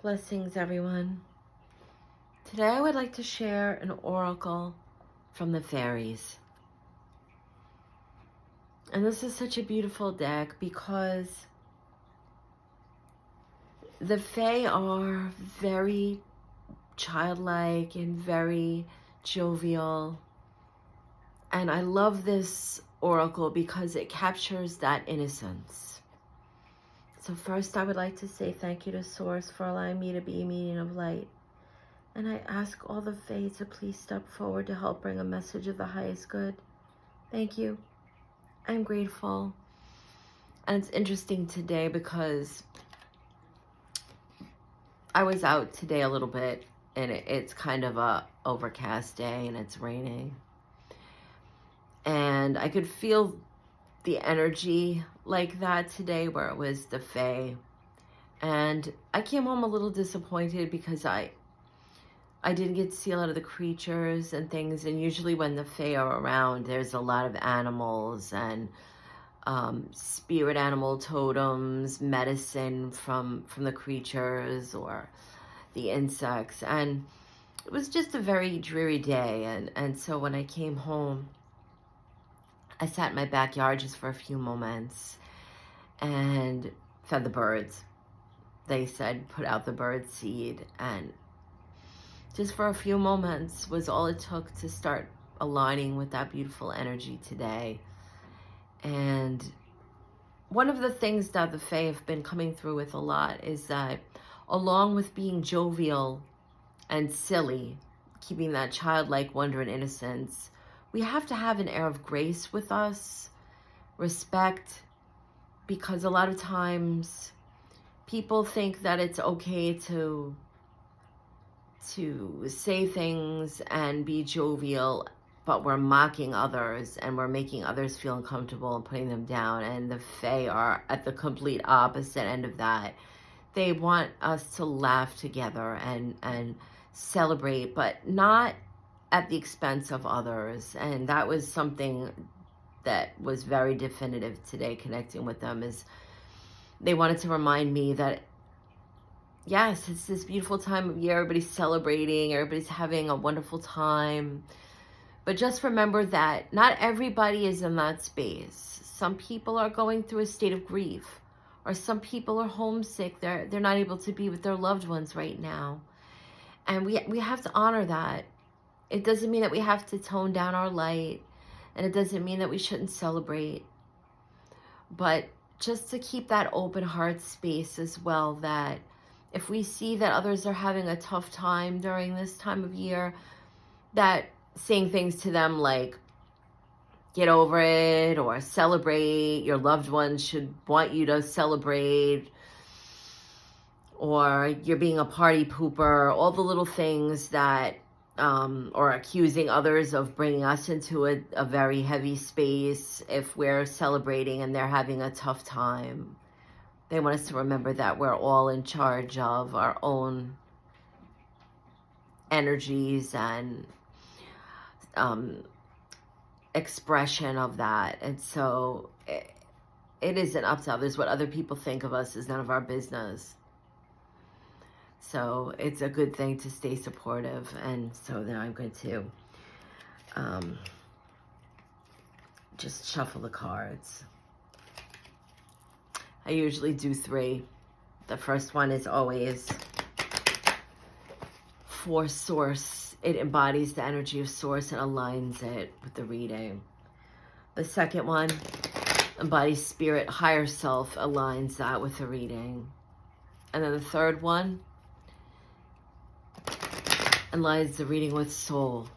Blessings, everyone. Today I would like to share an oracle from the fairies. And this is such a beautiful deck because the fae are very childlike and very jovial. And I love this oracle because it captures that innocence. So first I would like to say thank you to Source for allowing me to be a medium of light. And I ask all the fae to please step forward to help bring a message of the highest good. Thank you. I'm grateful. And it's interesting today because I was out today a little bit and it's kind of a overcast day and it's raining. And I could feel the energy like that today where it was the fae. And I came home a little disappointed because I didn't get to see a lot of the creatures and things, and usually when the fae are around, there's a lot of animals and spirit animal totems, medicine from the creatures or the insects, and it was just a very dreary day, and so when I came home, I sat in my backyard just for a few moments and fed the birds. They said put out the bird seed, and just for a few moments was all it took to start aligning with that beautiful energy today. And one of the things that the fae have been coming through with a lot is that along with being jovial and silly, keeping that childlike wonder and innocence, we have to have an air of grace with us, respect, because a lot of times people think that it's okay to say things and be jovial, but we're mocking others and we're making others feel uncomfortable and putting them down. And the fae are at the complete opposite end of that. They want us to laugh together and celebrate, but not at the expense of others. And that was something that was very definitive today, connecting with them, is they wanted to remind me that yes, it's this beautiful time of year. Everybody's celebrating. Everybody's having a wonderful time. But just remember that not everybody is in that space. Some people are going through a state of grief, or some people are homesick. They're not able to be with their loved ones right now. And we have to honor that. It doesn't mean that we have to tone down our light, and it doesn't mean that we shouldn't celebrate. But just to keep that open heart space as well, that if we see that others are having a tough time during this time of year, that saying things to them like, get over it, or celebrate, your loved ones should want you to celebrate, or you're being a party pooper, all the little things that, or accusing others of bringing us into a very heavy space if we're celebrating and they're having a tough time. They want us to remember that we're all in charge of our own energies and expression of that. And so it isn't up to others. What other people think of us is none of our business. So it's a good thing to stay supportive. And so now I'm going to just shuffle the cards. I usually do 3. The first one is always for Source. It embodies the energy of Source and aligns it with the reading. The second one embodies Spirit, Higher Self, aligns that with the reading. And then the third one aligns the reading with Soul.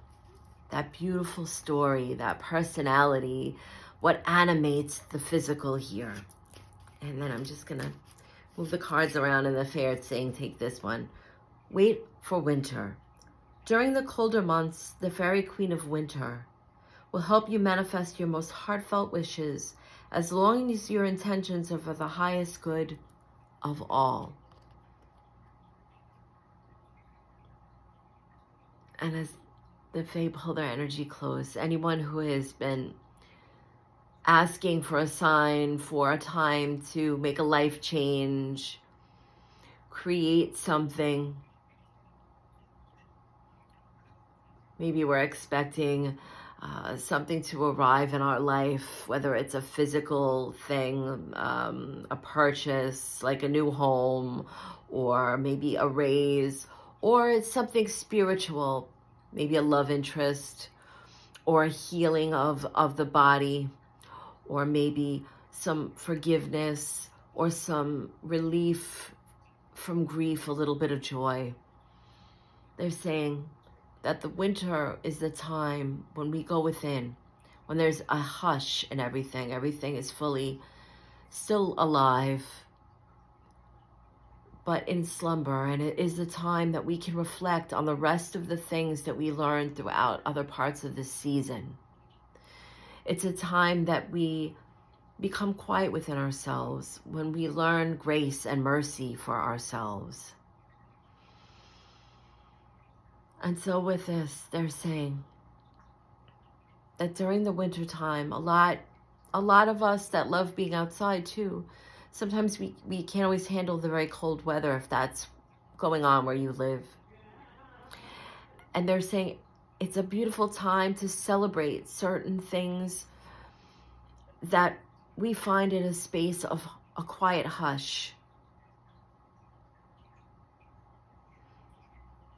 That beautiful story, that personality, what animates the physical here. And then I'm just going to move the cards around in the fair, saying, take this one. Wait for winter. During the colder months, the Fairy Queen of Winter will help you manifest your most heartfelt wishes as long as your intentions are for the highest good of all. And as the fae pull their energy close, anyone who has been asking for a sign, for a time to make a life change, create something. Maybe we're expecting something to arrive in our life, whether it's a physical thing, a purchase, like a new home, or maybe a raise, or it's something spiritual, maybe a love interest, or a healing of the body, or maybe some forgiveness, or some relief from grief, a little bit of joy. They're saying that the winter is the time when we go within, when there's a hush in everything. Everything is fully still alive, but in slumber. And it is the time that we can reflect on the rest of the things that we learned throughout other parts of the season. It's a time that we become quiet within ourselves, when we learn grace and mercy for ourselves. And so with this, they're saying that during the winter time, a lot of us that love being outside too, sometimes we can't always handle the very cold weather if that's going on where you live. And they're saying it's a beautiful time to celebrate certain things that we find in a space of a quiet hush.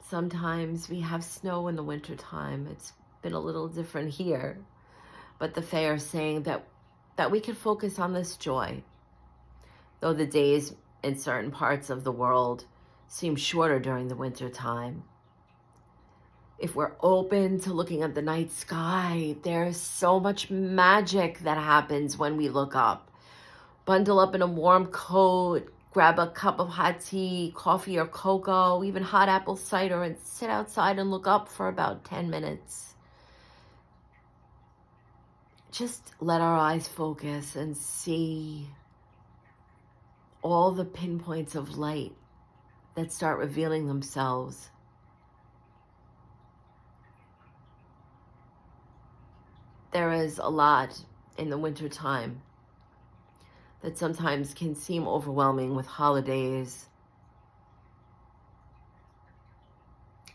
Sometimes we have snow in the wintertime. It's been a little different here. But the Fae are saying that we can focus on this joy. Though the days in certain parts of the world seem shorter during the winter time. If we're open to looking at the night sky, there's so much magic that happens when we look up. Bundle up in a warm coat, grab a cup of hot tea, coffee or cocoa, even hot apple cider, and sit outside and look up for about 10 minutes. Just let our eyes focus and see all the pinpoints of light that start revealing themselves. There is a lot in the winter time that sometimes can seem overwhelming with holidays.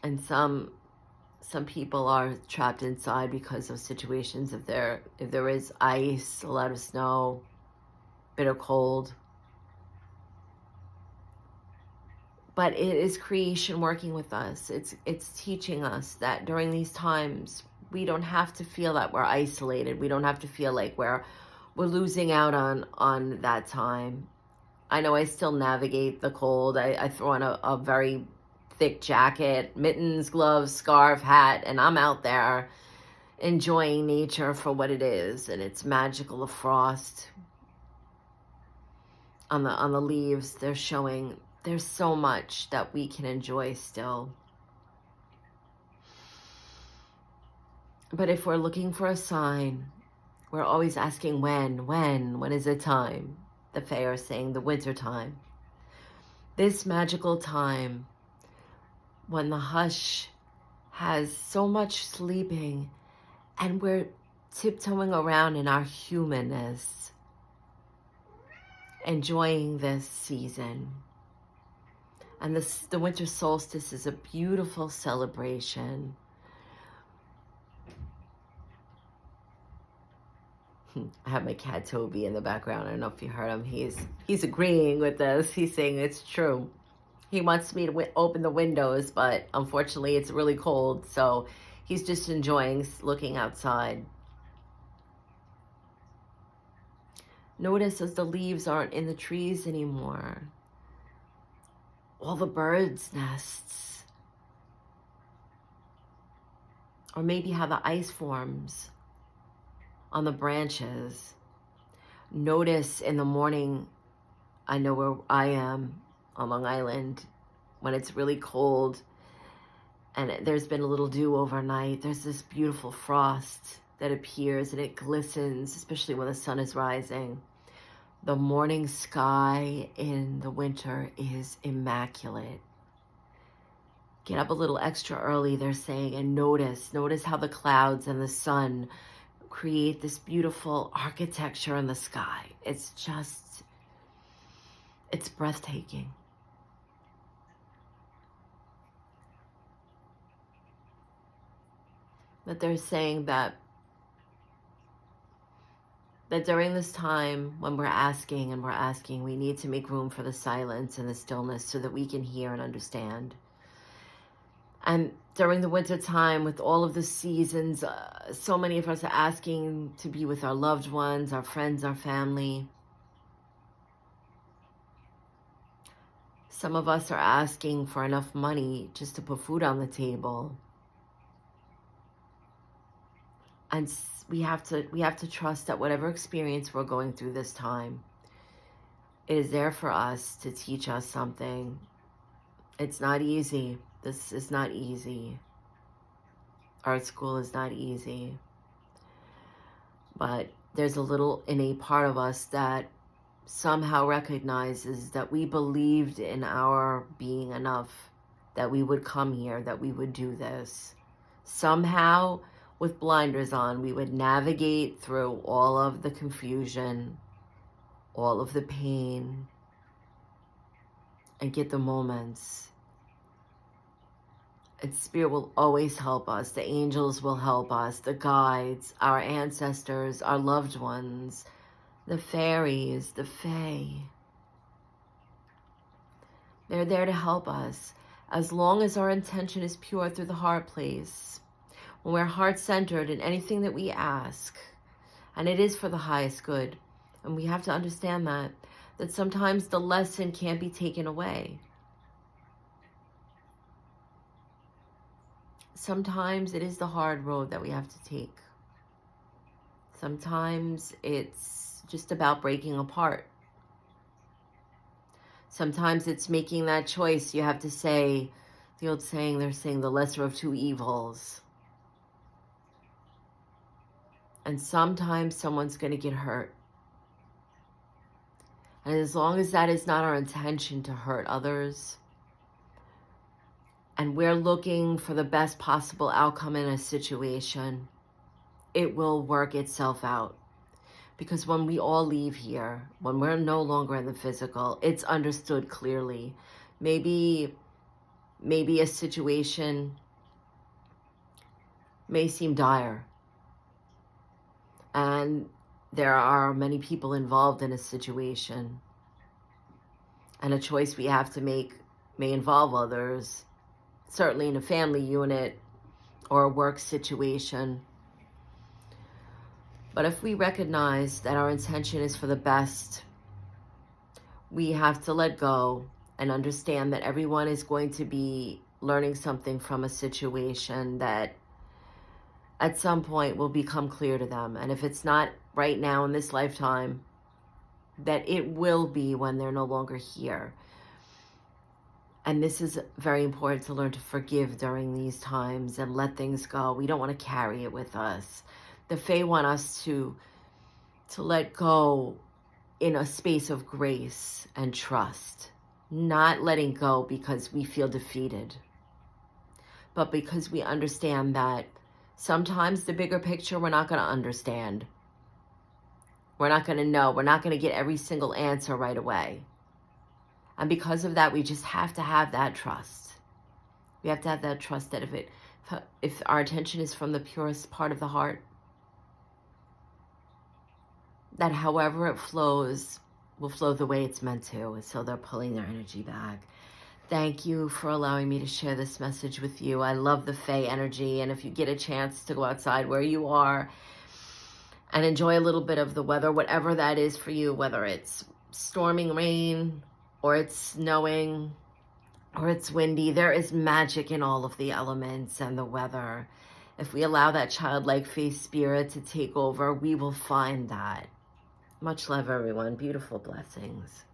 And some people are trapped inside because of situations. If there is ice, a lot of snow, bitter cold. But it is creation working with us. It's teaching us that during these times, we don't have to feel that we're isolated. We don't have to feel like we're losing out on that time. I know I still navigate the cold. I throw on a very thick jacket, mittens, gloves, scarf, hat, and I'm out there enjoying nature for what it is. And it's magical, the frost on the leaves. They're showing there's so much that we can enjoy still. But if we're looking for a sign, we're always asking when is it time? The Fae are saying the winter time. This magical time when the hush has so much sleeping and we're tiptoeing around in our humanness, enjoying this season. And the winter solstice is a beautiful celebration. I have my cat Toby in the background. I don't know if you heard him. He's agreeing with this. He's saying it's true. He wants me to open the windows, but unfortunately it's really cold. So he's just enjoying looking outside. Notice as the leaves aren't in the trees anymore, all the birds' nests. Or maybe how the ice forms on the branches. Notice in the morning, I know where I am on Long Island, when it's really cold and there's been a little dew overnight, there's this beautiful frost that appears and it glistens, especially when the sun is rising. The morning sky in the winter is immaculate. Get up a little extra early, they're saying, and notice how the clouds and the sun create this beautiful architecture in the sky. It's breathtaking. that they're saying that during this time when we're asking and we're asking, we need to make room for the silence and the stillness so that we can hear and understand. And during the winter time, with all of the seasons, so many of us are asking to be with our loved ones, our friends, our family. Some of us are asking for enough money just to put food on the table. And we have to trust that whatever experience we're going through this time, it is there for us to teach us something. It's not easy. This is not easy. Art school is not easy. But there's a little innate part of us that somehow recognizes that we believed in our being enough, that we would come here, that we would do this. Somehow, with blinders on, we would navigate through all of the confusion, all of the pain, and get the moments. And Spirit will always help us. The angels will help us, the guides, our ancestors, our loved ones, the fairies, the fae. They're there to help us as long as our intention is pure through the heart place. When we're heart-centered in anything that we ask, and it is for the highest good, and we have to understand that sometimes the lesson can't be taken away. Sometimes it is the hard road that we have to take. Sometimes it's just about breaking apart. Sometimes it's making that choice. You have to say, the old saying, they're saying the lesser of two evils. And sometimes someone's going to get hurt. And as long as that is not our intention to hurt others, and we're looking for the best possible outcome in a situation, it will work itself out. Because when we all leave here, when we're no longer in the physical, it's understood clearly. Maybe a situation may seem dire, and there are many people involved in a situation, and a choice we have to make may involve others, certainly in a family unit or a work situation. But if we recognize that our intention is for the best, we have to let go and understand that everyone is going to be learning something from a situation that at some point will become clear to them. And if it's not right now in this lifetime, that it will be when they're no longer here. And this is very important, to learn to forgive during these times and let things go. We don't want to carry it with us. The Fae want us to let go in a space of grace and trust. Not letting go because we feel defeated, but because we understand that sometimes the bigger picture we're not going to understand. We're not going to know. We're not going to get every single answer right away. And because of that, we just have to have that trust. We have to have that trust that if our attention is from the purest part of the heart, that however it flows will flow the way it's meant to. So they're pulling their energy back. Thank you for allowing me to share this message with you. I love the Fae energy. And if you get a chance to go outside where you are and enjoy a little bit of the weather, whatever that is for you, whether it's storming rain, or it's snowing, or it's windy, there is magic in all of the elements and the weather. If we allow that childlike Fae spirit to take over, we will find that. Much love, everyone. Beautiful blessings.